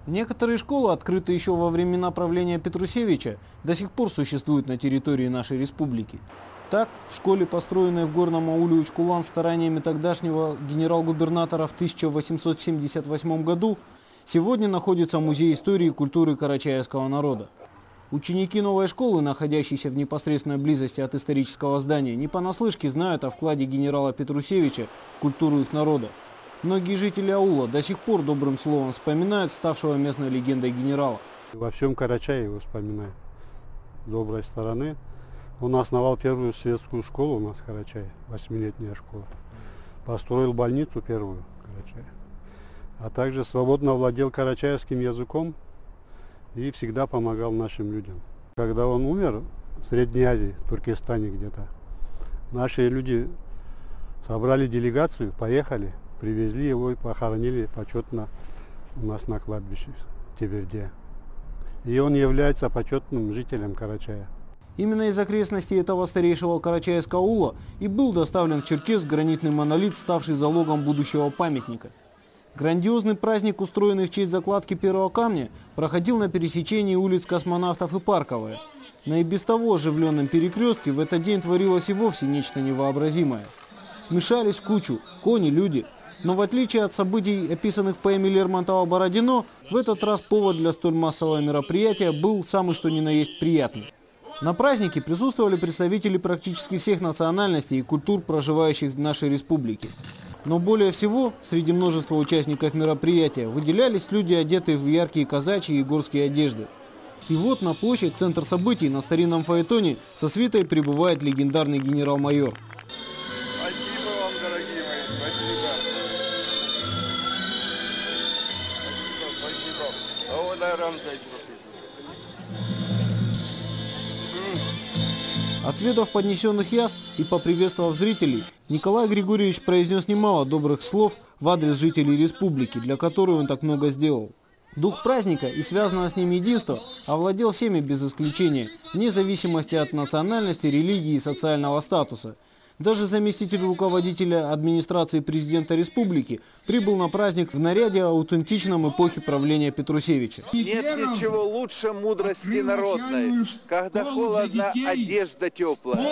Некоторые школы, открытые еще во времена правления Петрусевича, до сих пор существуют на территории нашей республики. Так, в школе, построенной в горном ауле Учкулан стараниями тогдашнего генерал-губернатора в 1878 году, сегодня находится музей истории и культуры карачаевского народа. Ученики новой школы, находящиеся в непосредственной близости от исторического здания, не понаслышке знают о вкладе генерала Петрусевича в культуру их народа. Многие жители аула до сих пор добрым словом вспоминают ставшего местной легендой генерала. Во всем Карачае его вспоминают с доброй стороны. Он основал первую светскую школу у нас в Карачае, 8-летняя школа. Построил больницу первую в Карачае. А также свободно владел карачаевским языком и всегда помогал нашим людям. Когда он умер в Средней Азии, в Туркестане где-то, наши люди собрали делегацию, поехали, привезли его и похоронили почетно у нас на кладбище в Теберде. И он является почетным жителем Карачая. Именно из окрестностей этого старейшего карачаевского аула и был доставлен в Черкесск гранитный монолит, ставший залогом будущего памятника. Грандиозный праздник, устроенный в честь закладки первого камня, проходил на пересечении улиц Космонавтов и Парковая. На и без того оживленном перекрестке в этот день творилось и вовсе нечто невообразимое. Смешались в кучу кони, люди. Но в отличие от событий, описанных в поэме Лермонтова-Бородино, в этот раз повод для столь массового мероприятия был самый что ни на есть приятный. На празднике присутствовали представители практически всех национальностей и культур, проживающих в нашей республике. Но более всего, среди множества участников мероприятия, выделялись люди, одетые в яркие казачьи и горские одежды. И вот на площадь, центр событий, на старинном фаэтоне со свитой прибывает легендарный генерал-майор. Спасибо вам, дорогие мои, спасибо. Отведав поднесенных яств и поприветствовав зрителей, Николай Григорьевич произнес немало добрых слов в адрес жителей республики, для которой он так много сделал. Дух праздника и связанного с ним единства овладел всеми без исключения, вне зависимости от национальности, религии и социального статуса. Даже заместитель руководителя администрации президента республики прибыл на праздник в наряде, аутентичном эпохи правления Петрусевича. Нет ничего лучше мудрости народной, когда холодна, одежда теплая,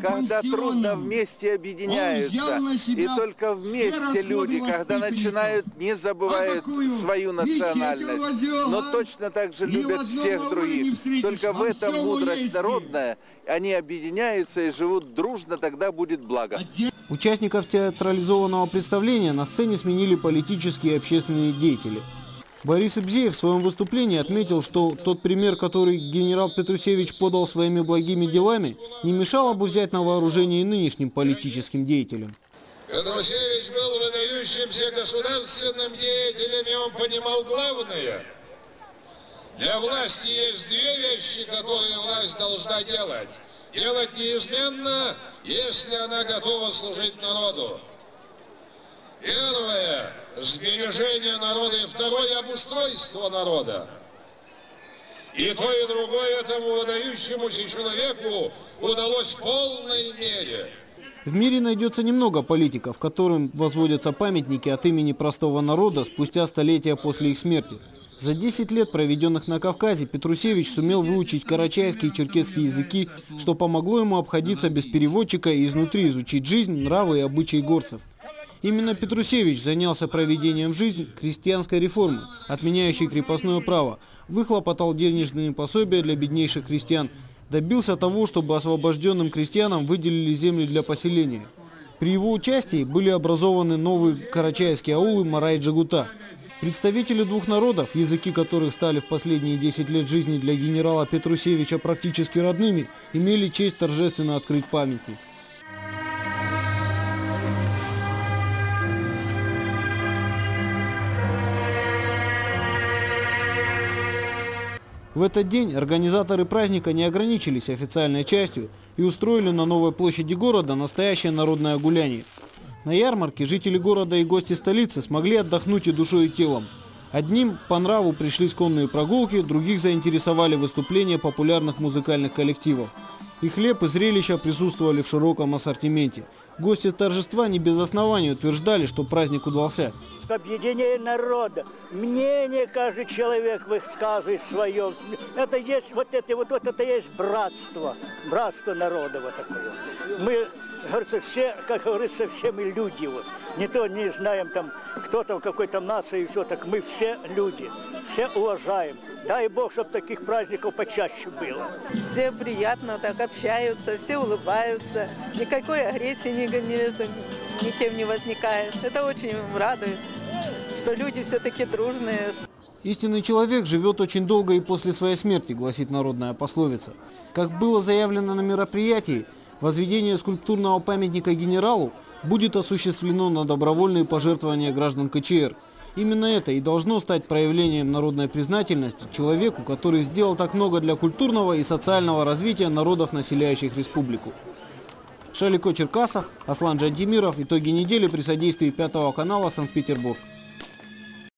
когда трудно вместе объединяются, и только вместе люди, когда начинают, не забывают свою национальность, но точно так же любят всех других. Только в этом мудрость народная, они объединяются и живут дружно, тогда будет благо. Участников театрализованного представления на сцене сменили политические и общественные деятели. Борис Ибзеев в своем выступлении отметил, что тот пример, который генерал Петрусевич подал своими благими делами, не мешало бы взять на вооружение и нынешним политическим деятелям. Петрусевич был выдающимся государственным деятелем, и он понимал главное. Для власти есть две вещи, которые власть должна делать. Делать неизменно, если она готова служить народу. Первое – сбережение народа, и второе – обустройство народа. И то, и другое этому выдающемуся человеку удалось в полной мере. В мире найдется немного политиков, которым возводятся памятники от имени простого народа спустя столетия после их смерти. За 10 лет, проведенных на Кавказе, Петрусевич сумел выучить карачайский и черкесский языки, что помогло ему обходиться без переводчика и изнутри изучить жизнь, нравы и обычаи горцев. Именно Петрусевич занялся проведением в жизнь крестьянской реформы, отменяющей крепостное право, выхлопотал денежные пособия для беднейших крестьян, добился того, чтобы освобожденным крестьянам выделили земли для поселения. При его участии были образованы новые карачаевские аулы Мара и Джагута. Представители двух народов, языки которых стали в последние 10 лет жизни для генерала Петрусевича практически родными, имели честь торжественно открыть памятник. В этот день организаторы праздника не ограничились официальной частью и устроили на новой площади города настоящее народное гуляние. На ярмарке жители города и гости столицы смогли отдохнуть и душой, и телом. Одним по нраву пришли конные прогулки, других заинтересовали выступления популярных музыкальных коллективов. И хлеб, и зрелища присутствовали в широком ассортименте. Гости торжества не без оснований утверждали, что праздник удался. Объединение народа, мнение каждый человек высказывает свое. Это есть это есть братство народа вот такое. Мы, говорится, все, как говорится, все мы люди. Вот. Не знаем там, кто там какой-то нации и все, так мы все люди, все уважаем. Дай Бог, чтобы таких праздников почаще было. Все приятно так общаются, все улыбаются. Никакой агрессии между никем не возникает. Это очень радует, что люди все-таки дружные. Истинный человек живет очень долго и после своей смерти, гласит народная пословица. Как было заявлено на мероприятии, возведение скульптурного памятника генералу будет осуществлено на добровольные пожертвования граждан КЧР. Именно это и должно стать проявлением народной признательности человеку, который сделал так много для культурного и социального развития народов, населяющих республику. Шалико Черкасов, Аслан Джантимиров. Итоги недели при содействии 5 канала, Санкт-Петербург.